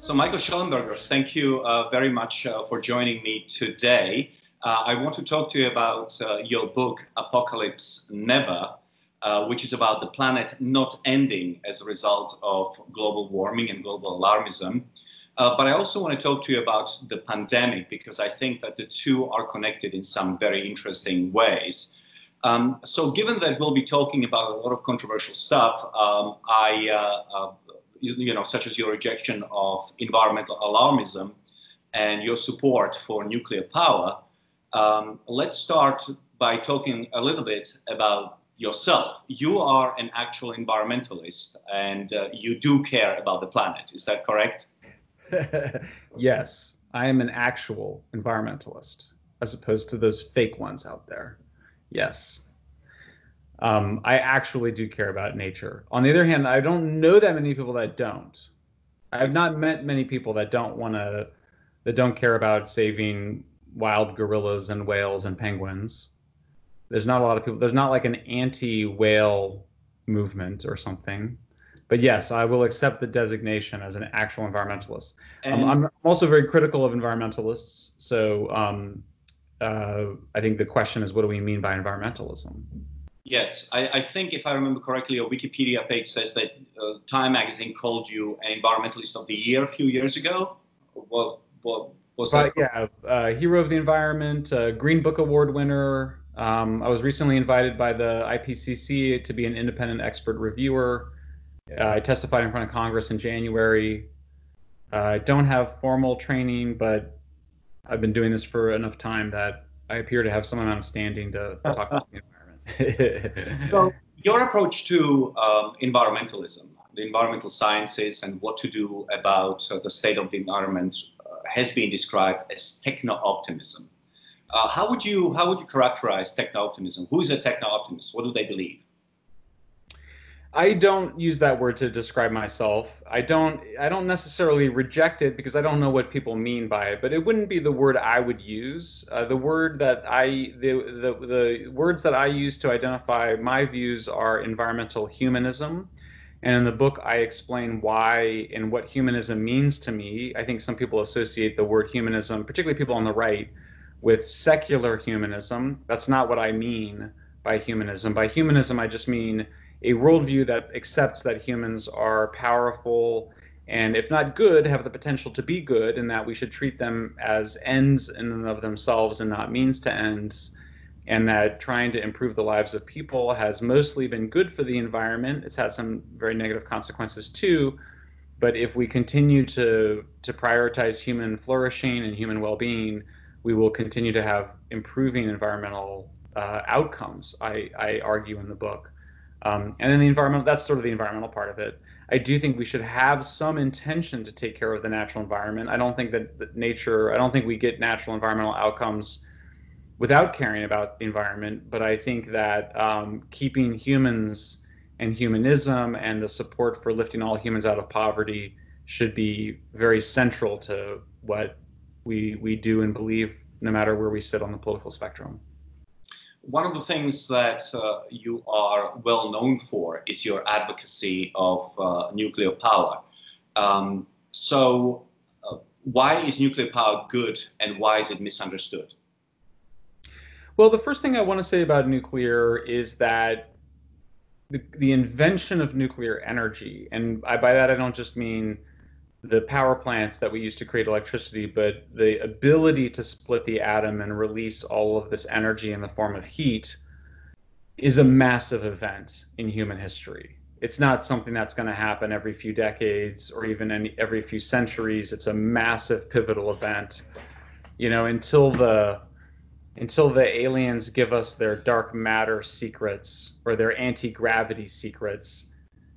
So, Michael Shellenberger, thank you very much for joining me today. I want to talk to you about your book, Apocalypse Never, which is about the planet not ending as a result of global warming and global alarmism. But I also want to talk to you about the pandemic, because I think that the two are connected in some very interesting ways. So given that we'll be talking about a lot of controversial stuff, such as your rejection of environmental alarmism and your support for nuclear power, let's start by talking a little bit about yourself. You are an actual environmentalist, and you do care about the planet. Is that correct? Yes, I am an actual environmentalist, as opposed to those fake ones out there. Yes. I actually do care about nature. On the other hand, I don't know that many people that don't. I've not met many people that don't care about saving wild gorillas and whales and penguins. There's not a lot of people. There's not like an anti-whale movement or something. But yes, I will accept the designation as an actual environmentalist. I'm also very critical of environmentalists. So I think the question is, what do we mean by environmentalism? Yes, I think if I remember correctly, your Wikipedia page says that Time magazine called you an environmentalist of the year a few years ago. What was that? Yeah, Hero of the Environment, Green Book Award winner. I was recently invited by the IPCC to be an independent expert reviewer. I testified in front of Congress in January. I don't have formal training, but I've been doing this for enough time that I appear to have some amount of standing to talk about the environment. So your approach to environmentalism, the environmental sciences, and what to do about the state of the environment has been described as techno-optimism. How would you characterize techno-optimism? Who is a techno-optimist? What do they believe? I don't use that word to describe myself. I don't necessarily reject it because I don't know what people mean by it, but it wouldn't be the word I would use. The words that I use to identify my views are environmental humanism. And in the book, I explain why and what humanism means to me. I think some people associate the word humanism, particularly people on the right, with secular humanism. That's not what I mean by humanism. By humanism, I just mean a worldview that accepts that humans are powerful and, if not good, have the potential to be good, and that we should treat them as ends in and of themselves and not means to ends, and that trying to improve the lives of people has mostly been good for the environment. It's had some very negative consequences too, but if we continue to prioritize human flourishing and human well-being, we will continue to have improving environmental outcomes, I argue in the book. And then the environmental, that's sort of the environmental part of it. I do think we should have some intention to take care of the natural environment. I don't think that I don't think we get natural environmental outcomes without caring about the environment, but I think that keeping humans and humanism and the support for lifting all humans out of poverty should be very central to what we do and believe, no matter where we sit on the political spectrum. One of the things that you are well known for is your advocacy of nuclear power. So why is nuclear power good, and why is it misunderstood? Well, the first thing I want to say about nuclear is that the invention of nuclear energy, and by that I don't just mean the power plants that we use to create electricity, but the ability to split the atom and release all of this energy in the form of heat, is a massive event in human history. It's not something that's going to happen every few decades or even every few centuries. It's a massive pivotal event. You know, until the aliens give us their dark matter secrets or their anti-gravity secrets,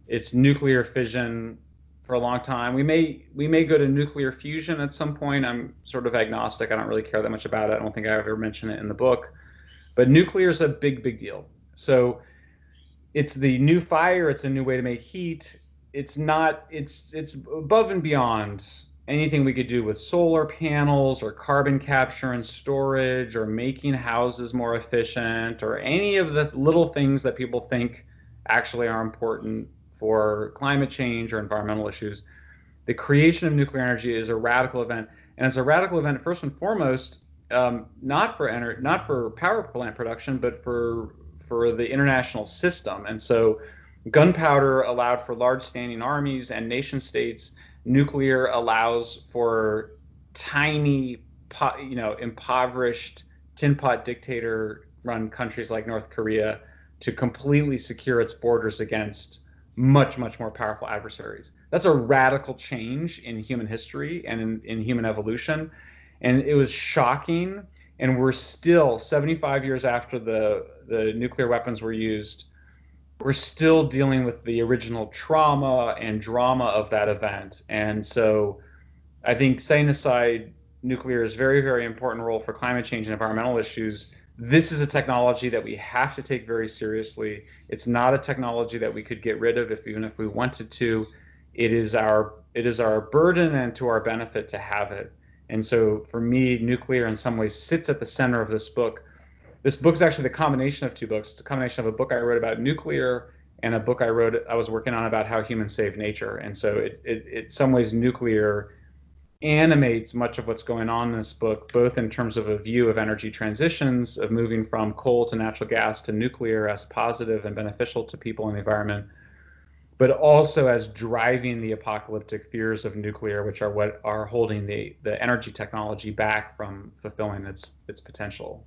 it's nuclear fission for a long time. We may go to nuclear fusion at some point. I'm sort of agnostic. I don't really care that much about it. I don't think I ever mention it in the book. But nuclear is a big deal. So it's the new fire. It's a new way to make heat. It's above and beyond anything we could do with solar panels or carbon capture and storage or making houses more efficient or any of the little things that people think actually are important for climate change or environmental issues. The creation of nuclear energy is a radical event, and it's a radical event first and foremost, not for power plant production, but for the international system. And so, gunpowder allowed for large standing armies and nation states. Nuclear allows for tiny, impoverished tin pot dictator run countries like North Korea to completely secure its borders against much, much more powerful adversaries. That's a radical change in human history and in human evolution. And it was shocking. And we're still, 75 years after the nuclear weapons were used, we're still dealing with the original trauma and drama of that event. And so I think setting aside nuclear's very, very important role for climate change and environmental issues, this is a technology that we have to take very seriously. It's not a technology that we could get rid of even if we wanted to. It is our burden and to our benefit to have it. And so for me, nuclear in some ways sits at the center of this book. This book's actually the combination of two books. It's a combination of a book I wrote about nuclear and a book I was working on about how humans save nature. And so in some ways, nuclear animates much of what's going on in this book, both in terms of a view of energy transitions, of moving from coal to natural gas to nuclear as positive and beneficial to people and the environment, but also as driving the apocalyptic fears of nuclear, which are what are holding the energy technology back from fulfilling its potential.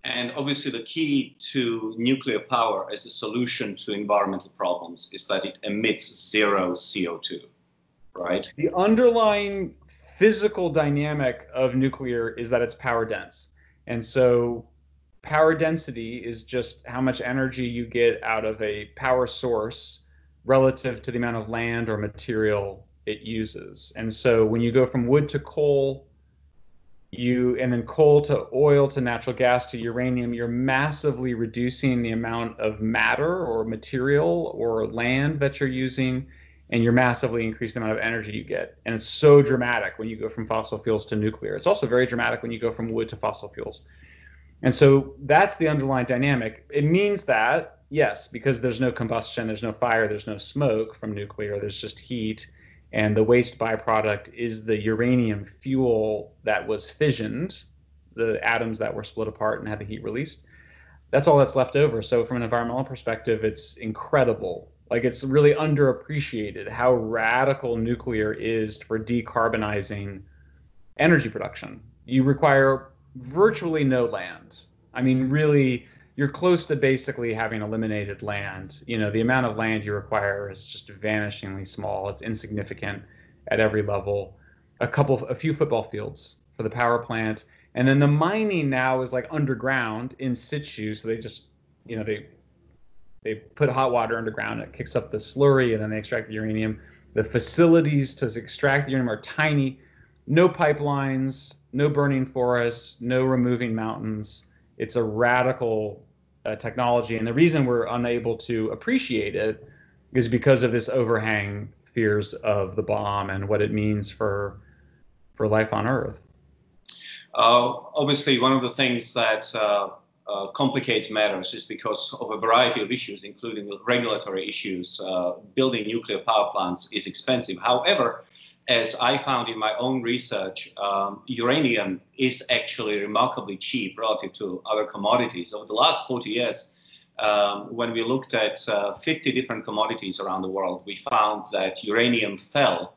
And obviously the key to nuclear power as a solution to environmental problems is that it emits zero CO2, right? The underlying physical dynamic of nuclear is that it's power dense. And so power density is just how much energy you get out of a power source relative to the amount of land or material it uses. And so when you go from wood to coal, and then coal to oil to natural gas to uranium, you're massively reducing the amount of matter or material or land that you're using, and you're massively increasing the amount of energy you get. And it's so dramatic when you go from fossil fuels to nuclear. It's also very dramatic when you go from wood to fossil fuels. And so that's the underlying dynamic. It means that, yes, because there's no combustion, there's no fire, there's no smoke from nuclear, there's just heat. And the waste byproduct is the uranium fuel that was fissioned, the atoms that were split apart and had the heat released. That's all that's left over. So from an environmental perspective, it's incredible. Like, it's really underappreciated how radical nuclear is for decarbonizing energy production. You require virtually no land. I mean, really, you're close to basically having eliminated land. You know, the amount of land you require is just vanishingly small. It's insignificant at every level. A few football fields for the power plant. And then the mining now is like underground in situ. So they just, they put hot water underground, it kicks up the slurry, and then they extract the uranium. The facilities to extract the uranium are tiny, no pipelines, no burning forests, no removing mountains. It's a radical technology, and the reason we're unable to appreciate it is because of this overhang fears of the bomb and what it means for life on Earth. Obviously, one of the things that complicates matters is because of a variety of issues, including regulatory issues. Building nuclear power plants is expensive. However, as I found in my own research, uranium is actually remarkably cheap relative to other commodities. Over the last 40 years, when we looked at 50 different commodities around the world, we found that uranium fell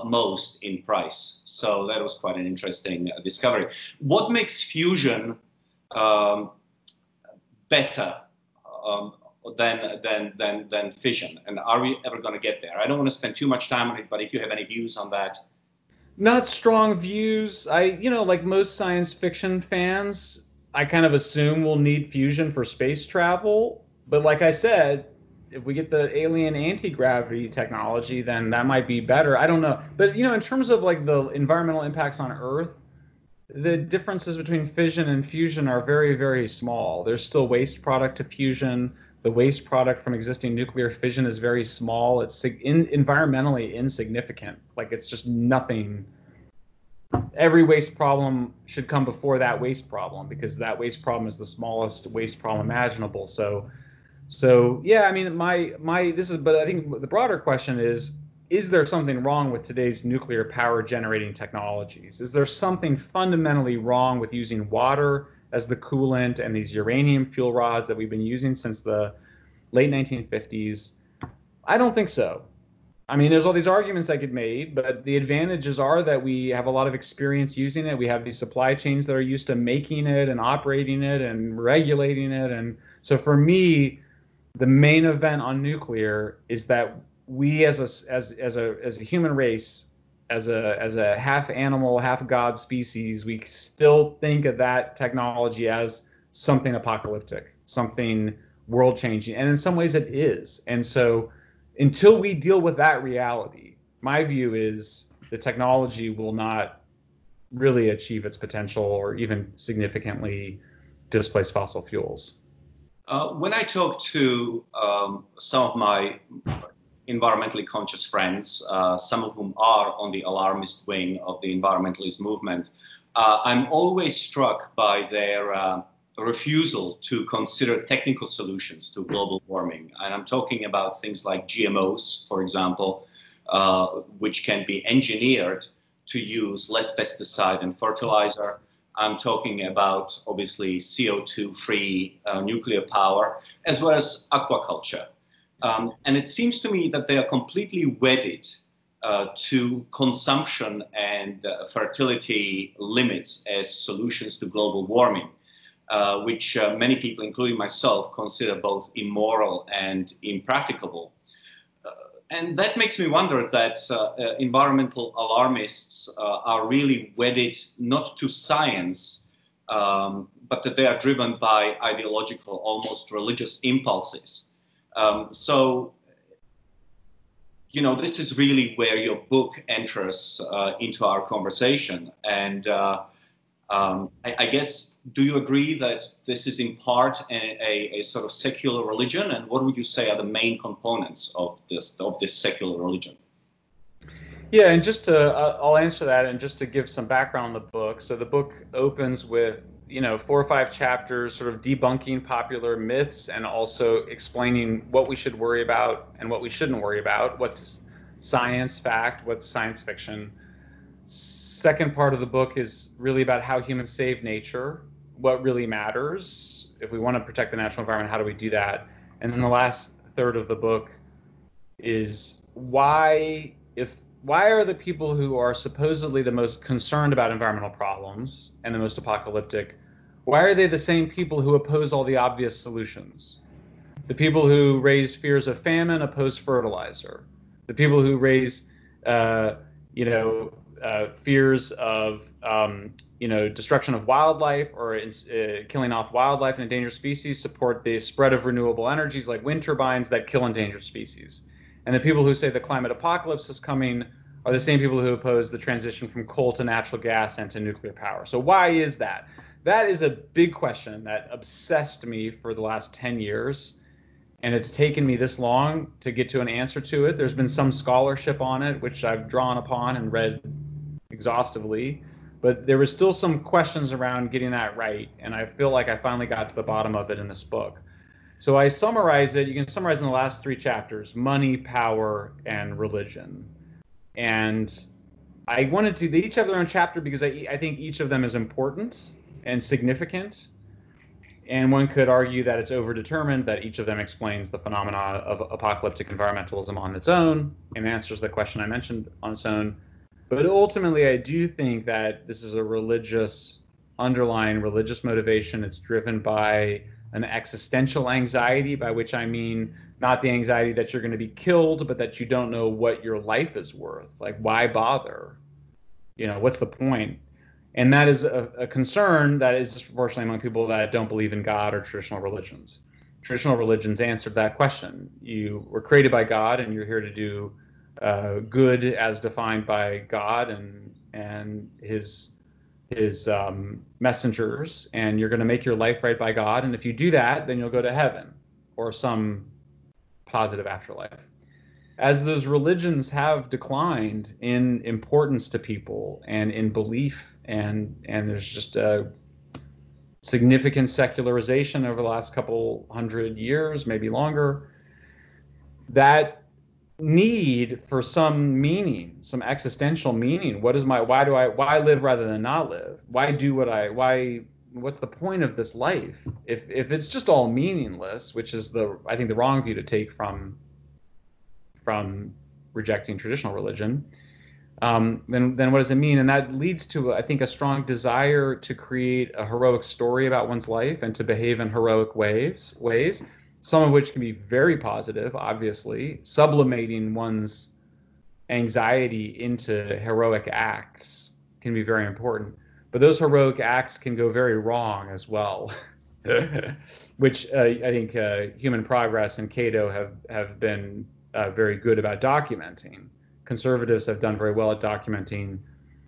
most in price. So that was quite an interesting discovery. What makes fusion better than fission, and are we ever going to get there? I don't want to spend too much time on it, but if you have any views on that. Not strong views. Like most science fiction fans, I kind of assume we'll need fusion for space travel. But like I said, if we get the alien anti-gravity technology, then that might be better. I don't know. But, in terms of like the environmental impacts on Earth, the differences between fission and fusion are very, very small. There's still waste product to fusion. The waste product from existing nuclear fission is very small. It's environmentally insignificant. Like, it's just nothing. Every waste problem should come before that waste problem, because that waste problem is the smallest waste problem imaginable. So yeah, I mean, but I think the broader question is, is there something wrong with today's nuclear power generating technologies? Is there something fundamentally wrong with using water as the coolant and these uranium fuel rods that we've been using since the late 1950s? I don't think so. I mean, there's all these arguments that get made, but the advantages are that we have a lot of experience using it. We have these supply chains that are used to making it and operating it and regulating it. And so for me, the main event on nuclear is that we as a human race, as a half animal, half god species, we still think of that technology as something apocalyptic, something world changing. And in some ways it is. And so until we deal with that reality, my view is the technology will not really achieve its potential or even significantly displace fossil fuels. When I talk to some of my environmentally conscious friends, some of whom are on the alarmist wing of the environmentalist movement, I'm always struck by their refusal to consider technical solutions to global warming. And I'm talking about things like GMOs, for example, which can be engineered to use less pesticide and fertilizer. I'm talking about, obviously, CO2-free nuclear power, as well as aquaculture. And it seems to me that they are completely wedded to consumption and fertility limits as solutions to global warming. Which many people, including myself, consider both immoral and impracticable. And that makes me wonder that environmental alarmists are really wedded not to science, but that they are driven by ideological, almost religious impulses. So, you know, this is really where your book enters into our conversation. And I guess, do you agree that this is in part a sort of secular religion? And what would you say are the main components of this secular religion? Yeah, and just to, I'll answer that, and just to give some background on the book. So the book opens with, 4 or 5 chapters sort of debunking popular myths and also explaining what we should worry about and what we shouldn't worry about, what's science fact, what's science fiction. Second part of the book is really about how humans save nature, what really matters. If we want to protect the natural environment, how do we do that? And then the last third of the book is why are the people who are supposedly the most concerned about environmental problems and the most apocalyptic, why are they the same people who oppose all the obvious solutions? The people who raise fears of famine oppose fertilizer. The people who raise, fears of, destruction of wildlife or killing off wildlife and endangered species support the spread of renewable energies like wind turbines that kill endangered species. And the people who say the climate apocalypse is coming are the same people who oppose the transition from coal to natural gas and to nuclear power. So why is that? That is a big question that obsessed me for the last 10 years. And it's taken me this long to get to an answer to it. There's been some scholarship on it, which I've drawn upon and read exhaustively. But there was still some questions around getting that right. And I feel like I finally got to the bottom of it in this book. So I summarize it. You can summarize in the last 3 chapters: money, power, and religion. And I wanted to, they each have their own chapter because I think each of them is important and significant. And one could argue that it's overdetermined, that each of them explains the phenomena of apocalyptic environmentalism on its own and answers the question I mentioned on its own. But ultimately, I do think that this is a underlying religious motivation. It's driven by an existential anxiety, by which I mean not the anxiety that you're going to be killed, but that you don't know what your life is worth. Like, why bother? What's the point? And that is a concern that is disproportionately among people that don't believe in God or traditional religions. Traditional religions answered that question. You were created by God, and you're here to do good as defined by God and His messengers, and you're going to make your life right by God. And if you do that, then you'll go to heaven or some positive afterlife. As those religions have declined in importance to people and in belief, and there's just a significant secularization over the last couple hundred years, maybe longer, that need for some meaning, some existential meaning. Why live rather than not live? What's the point of this life? If it's just all meaningless, which is I think the wrong view to take from rejecting traditional religion, then what does it mean? And that leads to, I think, a strong desire to create a heroic story about one's life and to behave in heroic ways, some of which can be very positive, obviously. Sublimating one's anxiety into heroic acts can be very important. But those heroic acts can go very wrong as well, which I think Human Progress and Cato have been very good about documenting. Conservatives have done very well at documenting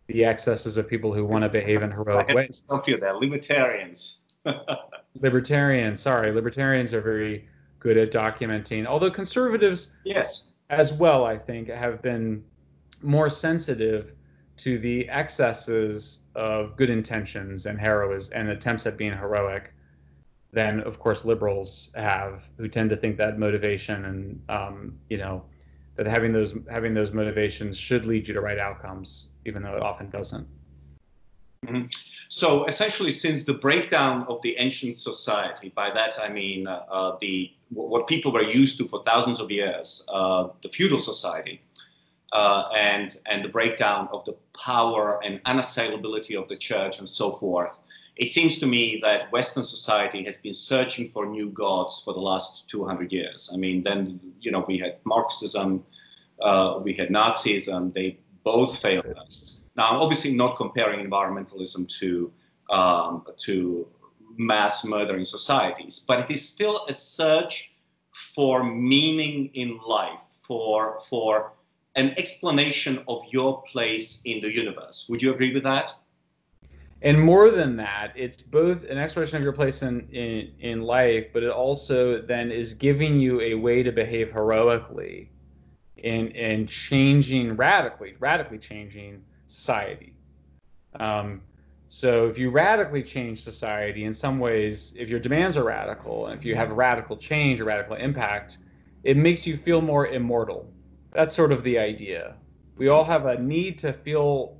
the excesses of people who want to behave in heroic ways. Stop you there, libertarians. Libertarians are very good at documenting, although conservatives, yes, as well, I think, have been more sensitive to the excesses of good intentions and heroism and attempts at being heroic than, of course, liberals have, who tend to think that motivation and that having those motivations should lead you to right outcomes, even though it often doesn't. Mm-hmm. So essentially, since the breakdown of the ancient society, by that I mean what people were used to for thousands of years, the feudal society, and the breakdown of the power and unassailability of the church and so forth, it seems to me that Western society has been searching for new gods for the last 200 years. I mean, then, we had Marxism, we had Nazism, they both failed us. Now, I'm obviously not comparing environmentalism to mass murdering societies, but it is still a search for meaning in life, for an explanation of your place in the universe. Would you agree with that? And more than that, it's both an exploration of your place in life, but it also then is giving you a way to behave heroically in changing radically changing society. So if you radically change society, in some ways, if your demands are radical, and if you have a radical change, a radical impact, it makes you feel more immortal. That's sort of the idea. We all have a need to feel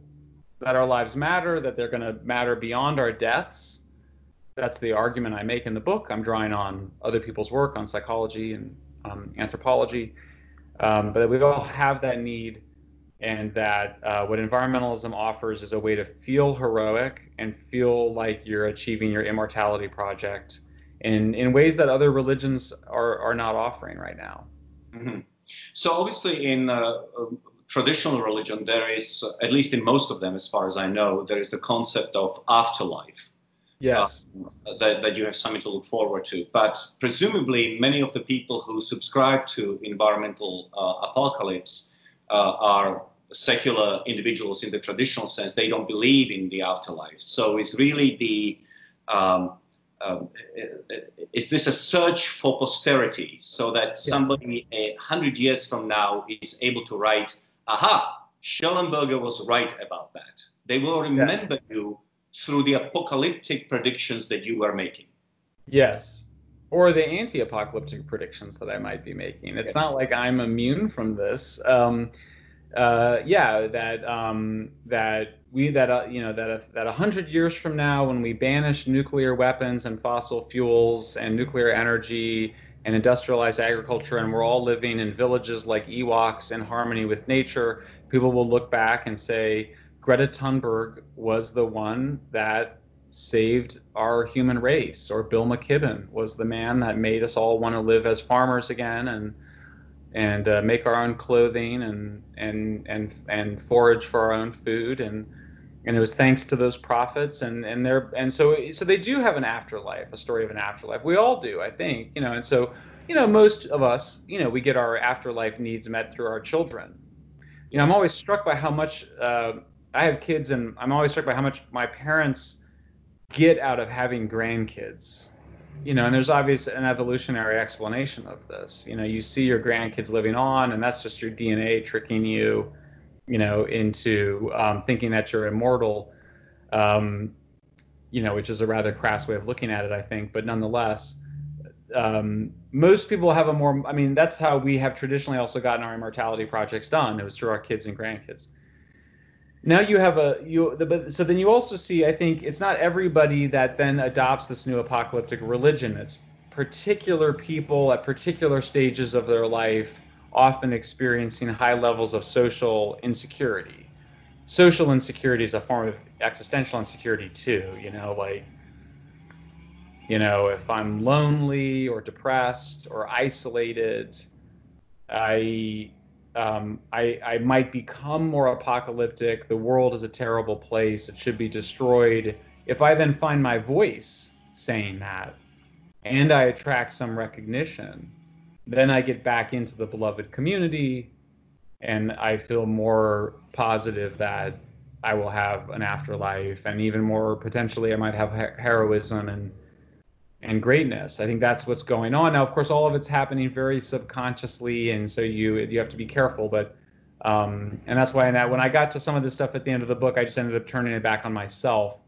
that our lives matter, that they're going to matter beyond our deaths. That's the argument I make in the book. I'm drawing on other people's work on psychology and anthropology. But we all have that need, and that what environmentalism offers is a way to feel heroic and feel like you're achieving your immortality project in ways that other religions are not offering right now. Mm-hmm. So obviously in traditional religion, there is, at least in most of them, as far as I know, there is the concept of afterlife. Yes. That you have something to look forward to. But presumably, many of the people who subscribe to environmental apocalypse are secular individuals in the traditional sense. They don't believe in the afterlife. So it's really is this a search for posterity so that somebody 100 years from now is able to write, aha, Shellenberger was right about that. They will remember you through the apocalyptic predictions that you were making. Yes. Or the anti-apocalyptic predictions that I might be making. It's not like I'm immune from this. That 100 years from now, when we banish nuclear weapons and fossil fuels and nuclear energy and industrialized agriculture, and we're all living in villages like Ewoks in harmony with nature, people will look back and say, Greta Thunberg was the one that saved our human race, or Bill McKibben was the man that made us all want to live as farmers again and make our own clothing and forage for our own food, and it was thanks to those prophets, so they do have an afterlife, a story of an afterlife. We all do, I think, and so most of us, we get our afterlife needs met through our children. I'm always struck by how much I have kids, and I'm always struck by how much my parents get out of having grandkids. And there's obviously an evolutionary explanation of this. You see your grandkids living on, and that's just your DNA tricking you, into thinking that you're immortal, which is a rather crass way of looking at it, I think. But nonetheless, most people have a more, I mean, that's how we have traditionally also gotten our immortality projects done. It was through our kids and grandkids. Now you have so then you also see, I think it's not everybody that then adopts this new apocalyptic religion. It's particular people at particular stages of their life, often experiencing high levels of social insecurity. Social insecurity is a form of existential insecurity too, like, if I'm lonely or depressed or isolated, I I might become more apocalyptic. The world is a terrible place. It should be destroyed. If I then find my voice saying that and I attract some recognition, then I get back into the beloved community and I feel more positive that I will have an afterlife, and even more potentially I might have heroism and greatness. I think that's what's going on now. Of course, all of it's happening very subconsciously, and so you have to be careful. But and that's why when I got to some of this stuff at the end of the book, I just ended up turning it back on myself,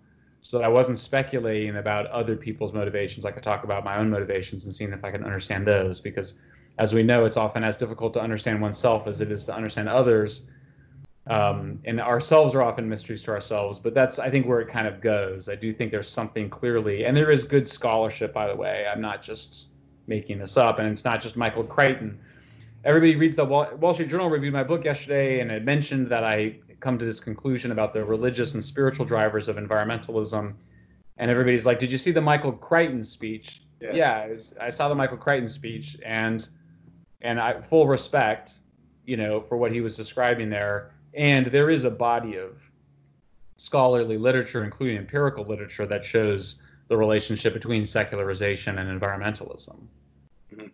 so that I wasn't speculating about other people's motivations. I could talk about my own motivations and seeing if I can understand those, because as we know, it's often as difficult to understand oneself as it is to understand others. And ourselves are often mysteries to ourselves, but that's, I think, where it kind of goes. I do think there's something clearly, and there is good scholarship, by the way. I'm not just making this up, and it's not just Michael Crichton. Everybody reads the Wall Street Journal reviewed my book yesterday, and it mentioned that I come to this conclusion about the religious and spiritual drivers of environmentalism. And everybody's like, "Did you see the Michael Crichton speech?" Yes. Yeah, I saw the Michael Crichton speech, and I full respect, for what he was describing there. And there is a body of scholarly literature, including empirical literature, that shows the relationship between secularization and environmentalism. Mm-hmm.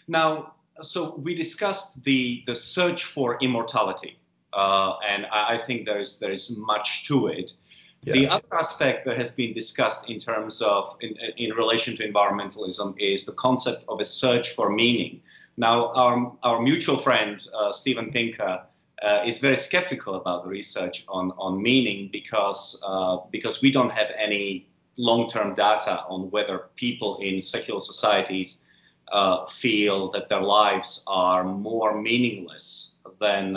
Now, so we discussed the search for immortality, and I think there is much to it. Yeah. The other aspect that has been discussed in terms of in relation to environmentalism is the concept of a search for meaning. Now, our mutual friend Steven Pinker is very skeptical about the research on meaning because we don't have any long-term data on whether people in secular societies feel that their lives are more meaningless than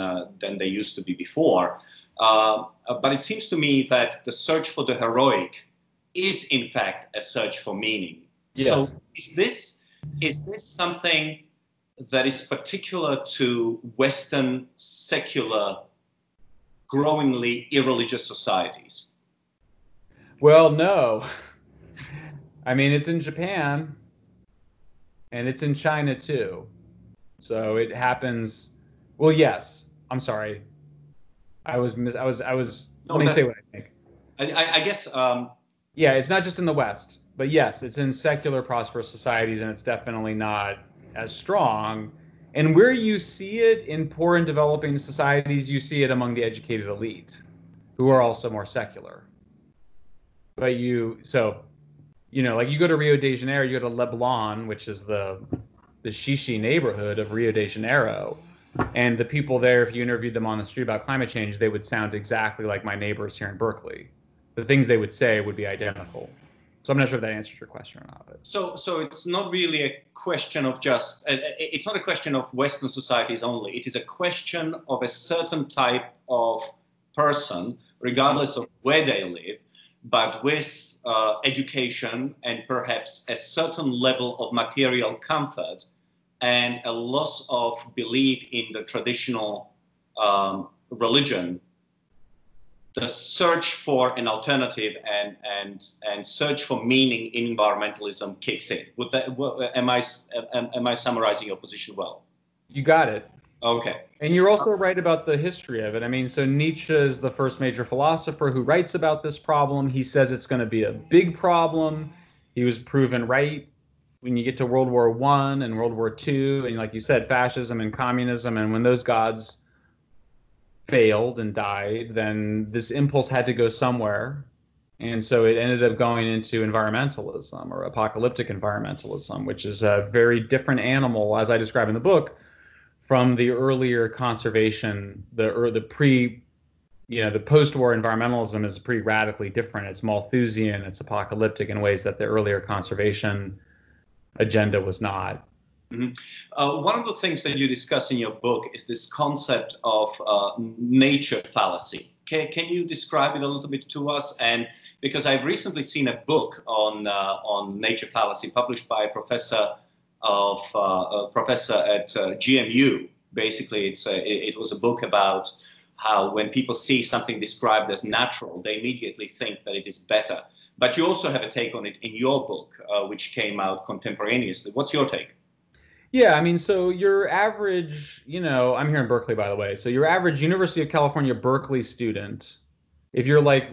they used to be before. But it seems to me that the search for the heroic is in fact a search for meaning. Yes. So is this something that is particular to Western secular, growingly irreligious societies? Well, no. I mean, it's in Japan, and it's in China too. So it happens. Well, yes. I'm sorry. I was. No, let me say what I think. I guess. Yeah, it's not just in the West, but yes, it's in secular, prosperous societies, and it's definitely not as strong. And where you see it in poor and developing societies, you see it among the educated elite, who are also more secular. But like you go to Rio de Janeiro, you go to Leblon, which is the Shishi neighborhood of Rio de Janeiro, and the people there, if you interviewed them on the street about climate change, they would sound exactly like my neighbors here in Berkeley. The things they would say would be identical. So I'm not sure if that answers your question or not. But. So it's not really a question of just, it's not a question of Western societies only. It is a question of a certain type of person, regardless of where they live, but with education and perhaps a certain level of material comfort and a loss of belief in the traditional religion. The search for an alternative and search for meaning in environmentalism kicks in. Am I summarizing your position well? You got it. Okay. And you're also right about the history of it. I mean, so Nietzsche is the first major philosopher who writes about this problem. He says it's going to be a big problem. He was proven right when you get to World War I and World War II, and like you said, fascism and communism, and when those gods failed and died, then this impulse had to go somewhere. And so it ended up going into environmentalism, or apocalyptic environmentalism, which is a very different animal, as I describe in the book, from the earlier conservation, the post-war environmentalism is pretty radically different. It's Malthusian, it's apocalyptic in ways that the earlier conservation agenda was not. Mhm. One of the things that you discuss in your book is this concept of nature fallacy. Can you describe it a little bit to us? And because I've recently seen a book on nature fallacy published by a professor at GMU. Basically, it was a book about how when people see something described as natural, they immediately think that it is better. But you also have a take on it in your book, which came out contemporaneously. What's your take? Yeah, I mean, so your average, I'm here in Berkeley, by the way. So your average University of California, Berkeley student, if you're like,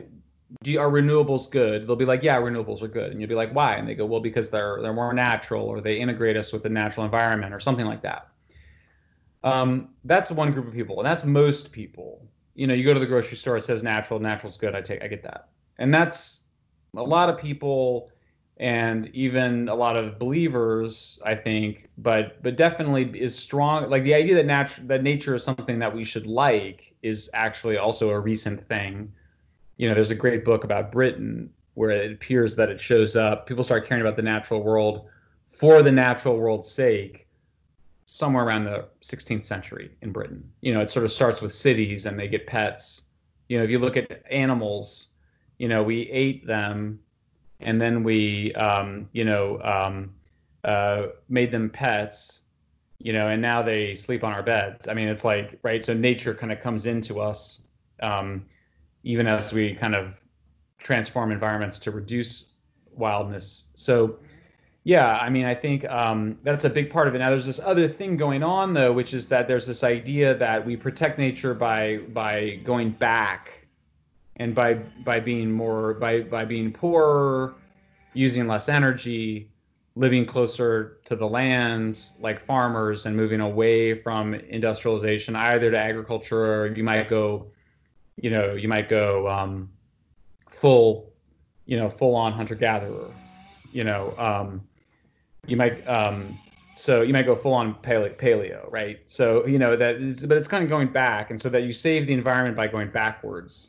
are renewables good? They'll be like, yeah, renewables are good. And you'll be like, why? And they go, well, because they're more natural, or they integrate us with the natural environment, or something like that. That's one group of people, and that's most people. You go to the grocery store, it says natural, natural's good. I get that. And that's a lot of people, and even a lot of believers, I think, but definitely is strong. Like the idea that nature is something that we should like is actually also a recent thing. There's a great book about Britain where it appears that it shows up. People start caring about the natural world for the natural world's sake somewhere around the 16th century in Britain. It sort of starts with cities and they get pets. If you look at animals, we ate them and then we, made them pets, and now they sleep on our beds. I mean, it's like, right? So nature kind of comes into us, even as we kind of transform environments to reduce wildness. So yeah, I mean, I think that's a big part of it. Now, there's this other thing going on, though, which is that there's this idea that we protect nature by going back, and by being by being poorer, using less energy, living closer to the land, like farmers, and moving away from industrialization, either to agriculture, or you might go full, full on hunter gatherer. You know, you might so you might go full on paleo, right? So but it's kind of going back, and so that you save the environment by going backwards.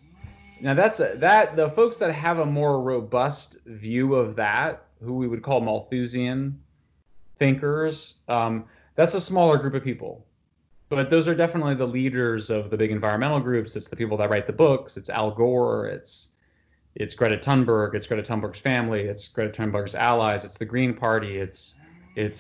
Now that the folks that have a more robust view of that, who we would call Malthusian thinkers, that's a smaller group of people. But those are definitely the leaders of the big environmental groups. It's the people that write the books. It's Al Gore. It's Greta Thunberg. It's Greta Thunberg's family. It's Greta Thunberg's allies. It's the Green Party. It's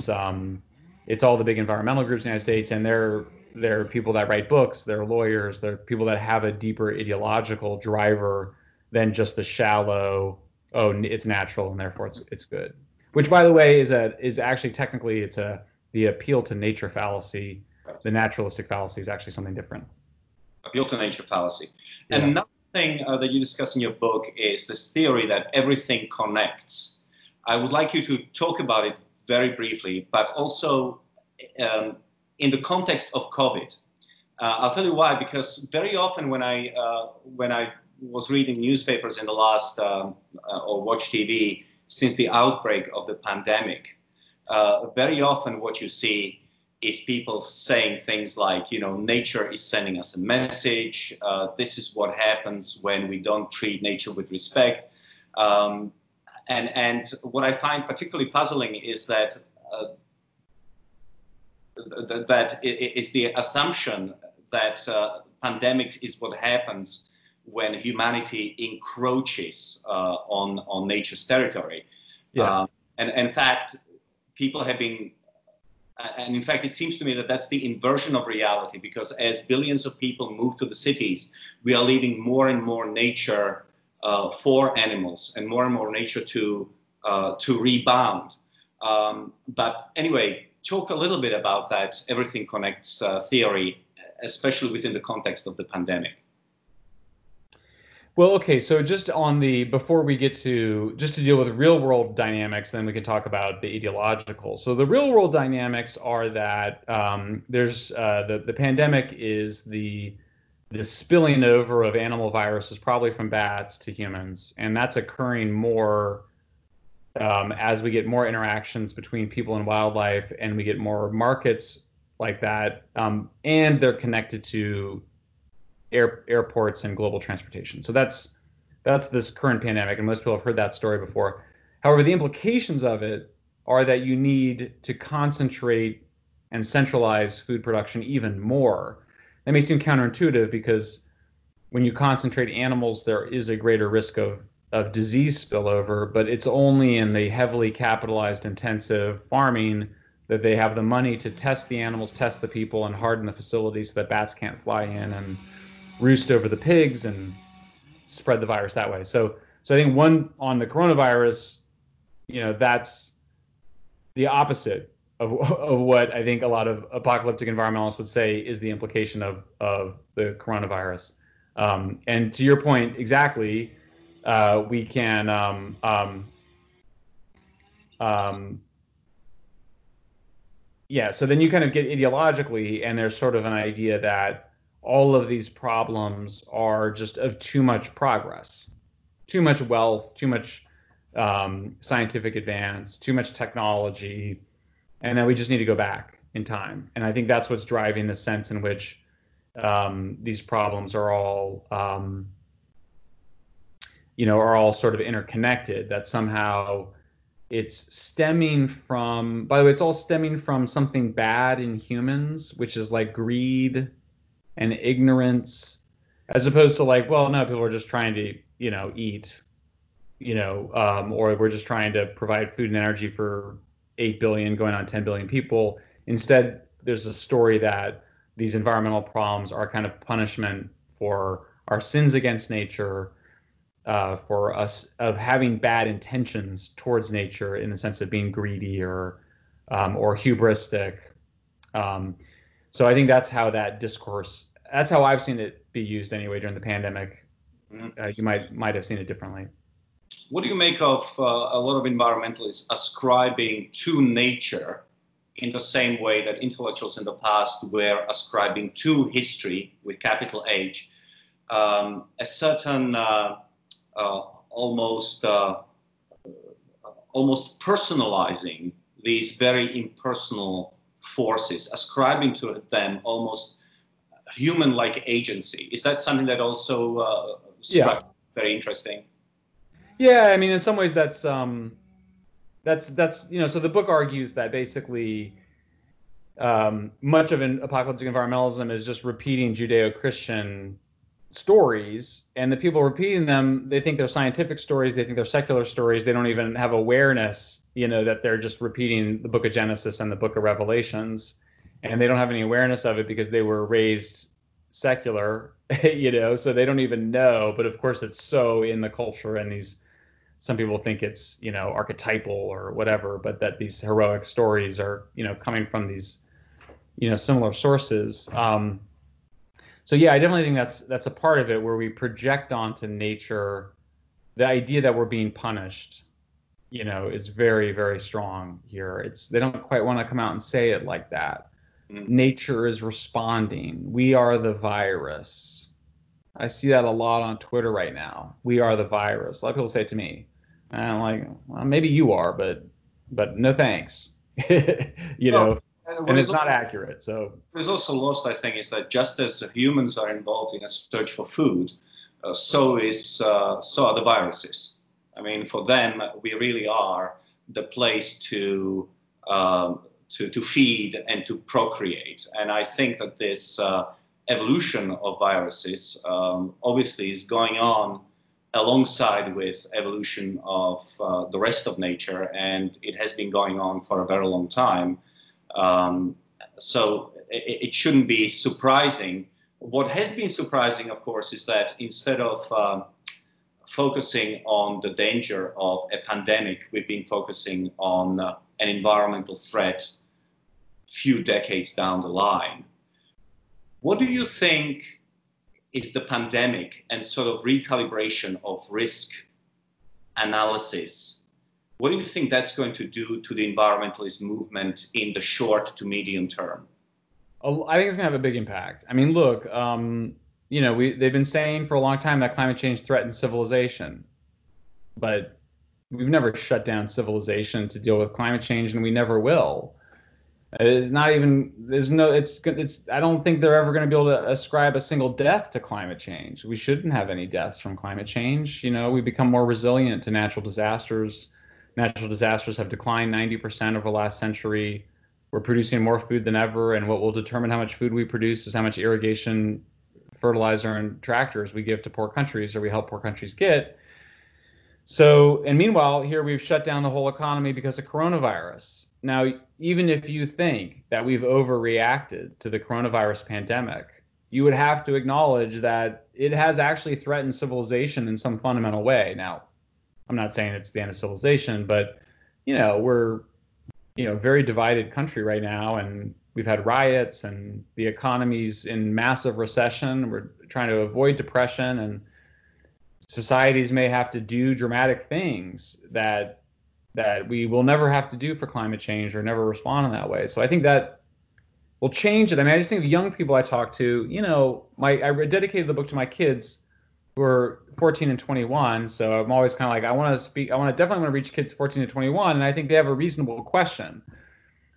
all the big environmental groups in the United States, and they're people that write books. They're lawyers. They're people that have a deeper ideological driver than just the shallow, oh, it's natural and therefore it's good. Which, by the way, is actually technically the appeal to nature fallacy. The naturalistic fallacy is actually something different. Appeal to nature fallacy. Yeah. And another thing that you discuss in your book is this theory that everything connects. I would like you to talk about it very briefly, but also in the context of COVID. I'll tell you why, because very often when I was reading newspapers in the last or watch TV since the outbreak of the pandemic, very often what you see is people saying things like, nature is sending us a message. This is what happens when we don't treat nature with respect. And what I find particularly puzzling is that that is the assumption that pandemics is what happens when humanity encroaches on nature's territory. Yeah. And in fact, people have been. And in fact, it seems to me that that's the inversion of reality, because as billions of people move to the cities, we are leaving more and more nature for animals and more nature to rebound. But anyway, talk a little bit about that everything connects theory, especially within the context of the pandemic. Well, okay, so before we get to deal with real world dynamics, then we can talk about the ideological. So the real world dynamics are that there's the pandemic is the spilling over of animal viruses, probably from bats to humans, and that's occurring more as we get more interactions between people and wildlife, and we get more markets like that, and they're connected to airports and global transportation. So that's this current pandemic, and most people have heard that story before. However, the implications of it are that you need to concentrate and centralize food production even more. That may seem counterintuitive because when you concentrate animals, there is a greater risk of disease spillover, but it's only in the heavily capitalized intensive farming that they have the money to test the animals, test the people, and harden the facilities so that bats can't fly in and roost over the pigs and spread the virus that way. So I think one on the coronavirus, that's the opposite of what I think a lot of apocalyptic environmentalists would say is the implication of the coronavirus. And to your point, exactly, we can yeah, so then you kind of get ideologically, and there's sort of an idea that all of these problems are just of too much progress, too much wealth, too much scientific advance, too much technology, and that we just need to go back in time. And I think that's what's driving the sense in which these problems are all, are all sort of interconnected, that somehow it's stemming from, by the way, it's all stemming from something bad in humans, which is like greed and ignorance, as opposed to like, well, no, people are just trying to, eat, or we're just trying to provide food and energy for 8 billion going on 10 billion people. Instead, there's a story that these environmental problems are kind of punishment for our sins against nature, for us of having bad intentions towards nature in the sense of being greedy or hubristic. So I think that's how that discourse, that's how I've seen it be used anyway during the pandemic. You might have seen it differently. What do you make of a lot of environmentalists ascribing to nature in the same way that intellectuals in the past were ascribing to history, with capital H, a certain almost personalizing these very impersonal forces, ascribing to them almost human-like agency? Is that something that also struck very interesting? Yeah, I mean, in some ways that's so the book argues that basically much of an apocalyptic environmentalism is just repeating Judeo-Christian stories, and the people repeating them, they think they're scientific stories, they think they're secular stories, they don't even have awareness, that they're just repeating the book of Genesis and the book of Revelations, and they don't have any awareness of it because they were raised secular, so they don't even know, but of course it's so in the culture, and some people think it's, archetypal or whatever, but that these heroic stories are, coming from these, similar sources. So yeah, I definitely think that's a part of it, where we project onto nature the idea that we're being punished, is very, very strong here. They don't quite want to come out and say it like that. Nature is responding. We are the virus. I see that a lot on Twitter right now. We are the virus. A lot of people say it to me. And I'm like, well, maybe you are, but no thanks. And it's not accurate. So there's also lost, I think, is that just as humans are involved in a search for food, so are the viruses. I mean, for them, we really are the place to feed and to procreate. And I think that this evolution of viruses obviously is going on alongside with evolution of the rest of nature, and it has been going on for a very long time. So it shouldn't be surprising. What has been surprising, of course, is that instead of focusing on the danger of a pandemic, we've been focusing on an environmental threat few decades down the line. What do you think is the pandemic and sort of recalibration of risk analysis? What do you think that's going to do to the environmentalist movement in the short to medium term? I think it's going to have a big impact. I mean, look, they've been saying for a long time that climate change threatens civilization, but we've never shut down civilization to deal with climate change, and we never will. It's not even, I don't think they're ever going to be able to ascribe a single death to climate change. We shouldn't have any deaths from climate change. We become more resilient to natural disasters Natural disasters have declined 90% over the last century. We're producing more food than ever, and what will determine how much food we produce is how much irrigation, fertilizer, and tractors we give to poor countries, or we help poor countries get. So, and meanwhile, here we've shut down the whole economy because of coronavirus. Now, even if you think that we've overreacted to the coronavirus pandemic, you would have to acknowledge that it has actually threatened civilization in some fundamental way. Now, I'm not saying it's the end of civilization, but we're very divided country right now, and we've had riots, and the economy's in massive recession. We're trying to avoid depression, and societies may have to do dramatic things that we will never have to do for climate change, or never respond in that way. So I think that will change it. I mean, I just think of young people I talk to. I dedicated the book to my kids who are 14 and 21. So I'm always kind of like, I definitely want to reach kids 14 to 21. And I think they have a reasonable question,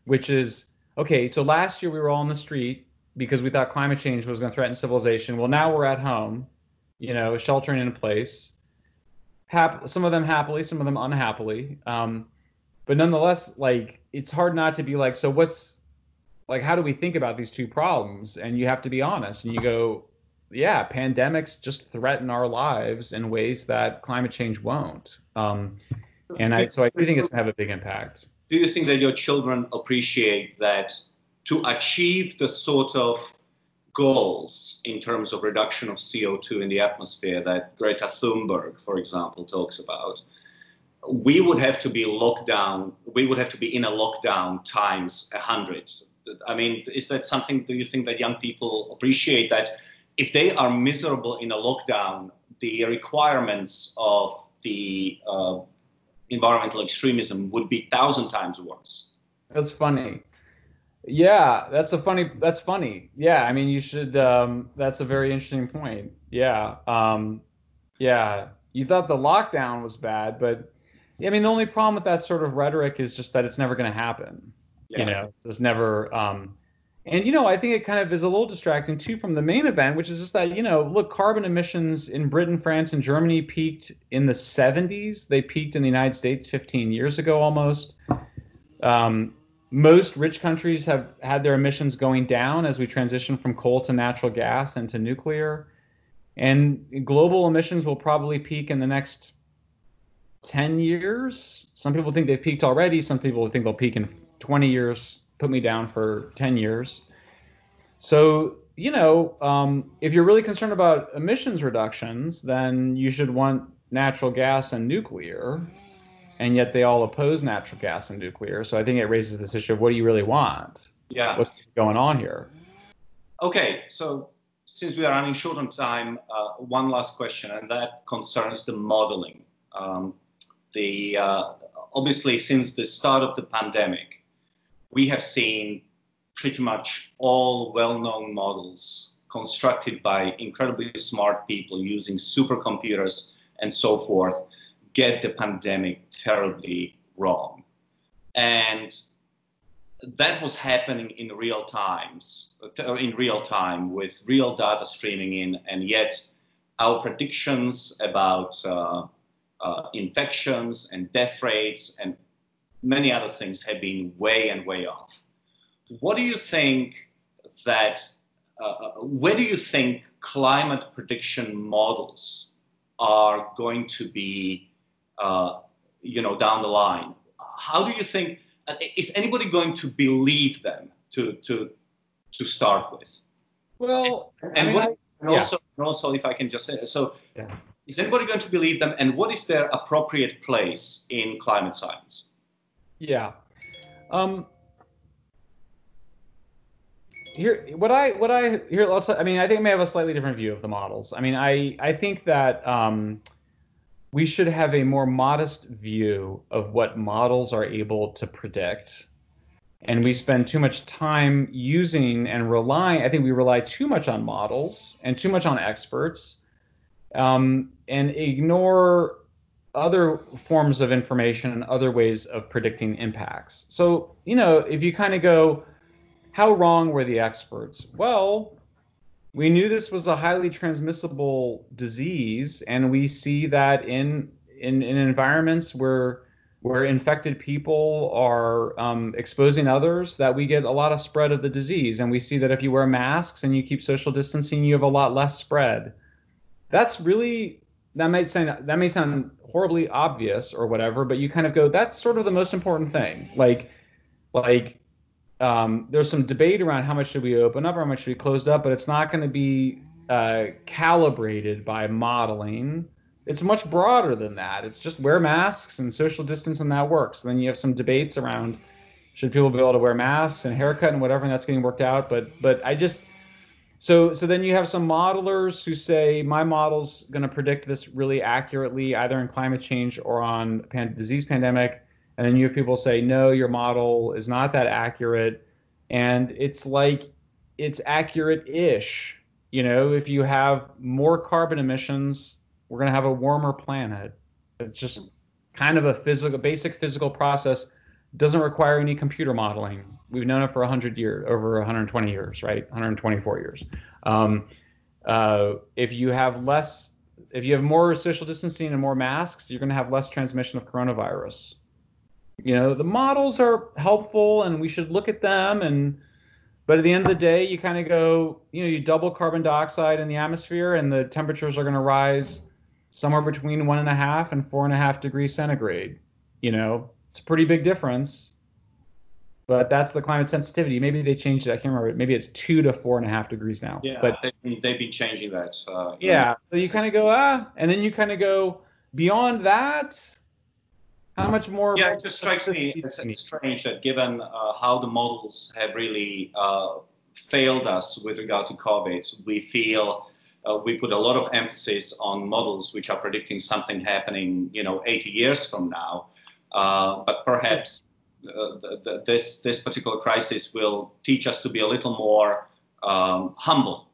which is, okay, so last year we were all on the street because we thought climate change was going to threaten civilization. Well, now we're at home, sheltering in place. Some of them happily, some of them unhappily. But nonetheless, like, it's hard not to be like, so how do we think about these two problems? And you have to be honest, and you go, yeah, pandemics just threaten our lives in ways that climate change won't. So I do think it's going to have a big impact. Do you think that your children appreciate that to achieve the sort of goals in terms of reduction of CO2 in the atmosphere that Greta Thunberg, for example, talks about, we would have to be locked down. We would have to be in a lockdown times 100. I mean, is that something, do you think that young people appreciate that if they are miserable in a lockdown, the requirements of the environmental extremism would be 1,000 times worse? That's funny. Yeah, that's funny. Yeah, I mean, you should, that's a very interesting point. Yeah. Yeah, you thought the lockdown was bad, but I mean, the only problem with that sort of rhetoric is just that it's never going to happen. Yeah. There's never, and I think it kind of is a little distracting too from the main event, which is just that, look, carbon emissions in Britain, France, and Germany peaked in the 70s. They peaked in the United States 15 years ago almost. Most rich countries have had their emissions going down as we transition from coal to natural gas and to nuclear. And global emissions will probably peak in the next 10 years. Some people think they've peaked already. Some people think they'll peak in 20 years. Put me down for 10 years. So, if you're really concerned about emissions reductions, then you should want natural gas and nuclear. And yet they all oppose natural gas and nuclear. So I think it raises this issue of, what do you really want? Yeah. What's going on here? Okay, so since we are running short on time, one last question, and that concerns the modeling. Obviously, since the start of the pandemic, we have seen pretty much all well-known models constructed by incredibly smart people using supercomputers and so forth get the pandemic terribly wrong. And that was happening in real time with real data streaming in, and yet our predictions about infections and death rates and many other things have been way and way off. What do you think that, where do you think climate prediction models are going to be down the line? How do you think, is anybody going to believe them to start with? Well, also, if I can just say, is anybody going to believe them, and what is their appropriate place in climate science? Yeah. Here, I mean, I think I may have a slightly different view of the models. I mean, I think that we should have a more modest view of what models are able to predict. And we spend too much time using and relying, I think we rely too much on models and too much on experts, and ignore other forms of information and other ways of predicting impacts. So, if you kind of go, how wrong were the experts? Well, we knew this was a highly transmissible disease, and we see that in environments where where infected people are exposing others, that we get a lot of spread of the disease. And we see that if you wear masks and you keep social distancing, you have a lot less spread. That's really, that may sound horribly obvious or whatever, but you kind of go, that's sort of the most important thing. There's some debate around how much should we open up, how much should we close up, but it's not going to be calibrated by modeling. It's much broader than that. It's just wear masks and social distance, and that works. And then you have some debates around should people be able to wear masks and haircut and whatever, and that's getting worked out. But I just so then you have some modelers who say my model's going to predict this really accurately, either in climate change or on disease pandemic. And then you have people say, no, your model is not that accurate. And it's like, it's accurate-ish. You know, if you have more carbon emissions, we're going to have a warmer planet. It's just kind of a basic physical process. Doesn't require any computer modeling. We've known it for 100 years, over 120 years, right? 124 years. If you have more social distancing and more masks, you're going to have less transmission of coronavirus. You know, the models are helpful and we should look at them, but at the end of the day, you kind of go, you know, you double carbon dioxide in the atmosphere and the temperatures are going to rise somewhere between 1.5 and 4.5 degrees centigrade. You know, it's a pretty big difference, but that's the climate sensitivity. Maybe they changed it. I can't remember. Maybe it's 2 to 4.5 degrees now. Yeah, but they've been changing that. Yeah. So you kind of go, and then you kind of go beyond that. How much more? Yeah, it just strikes me as strange that given how the models have really failed us with regard to COVID, we feel we put a lot of emphasis on models which are predicting something happening, 80 years from now. But perhaps this particular crisis will teach us to be a little more humble.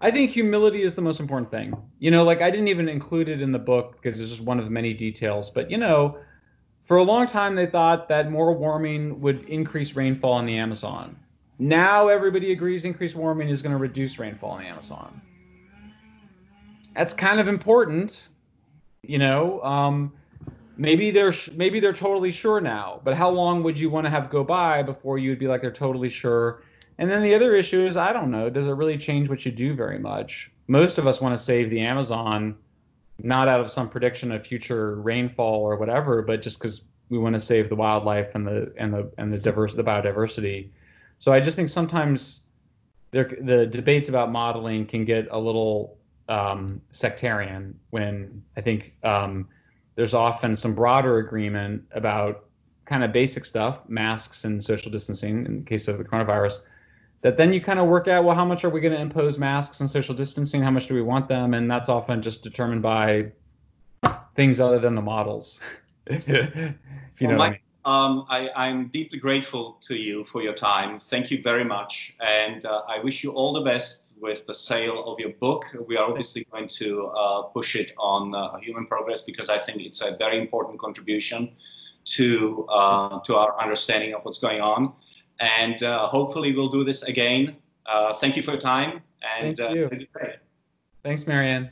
I think humility is the most important thing. I didn't even include it in the book because it's just one of many details. But, for a long time, they thought that more warming would increase rainfall in the Amazon. Now everybody agrees increased warming is going to reduce rainfall in the Amazon. That's kind of important, maybe they're totally sure now, but how long would you want to have go by before you would be like they're totally sure? And then the other issue is, I don't know, does it really change what you do very much? Most of us want to save the Amazon, not out of some prediction of future rainfall or whatever, but just because we want to save the wildlife and the biodiversity. So I just think sometimes the debates about modeling can get a little sectarian when I think there's often some broader agreement about kind of basic stuff, masks and social distancing in the case of the coronavirus, that then you kind of work out, well, how much are we going to impose masks and social distancing? How much do we want them? And that's often just determined by things other than the models. If you know what I mean. I'm deeply grateful to you for your time. Thank you very much. And I wish you all the best with the sale of your book. We are obviously going to push it on Human Progress because I think it's a very important contribution to our understanding of what's going on. And hopefully we'll do this again. Thank you for your time. And thank you. Thanks, Marianne.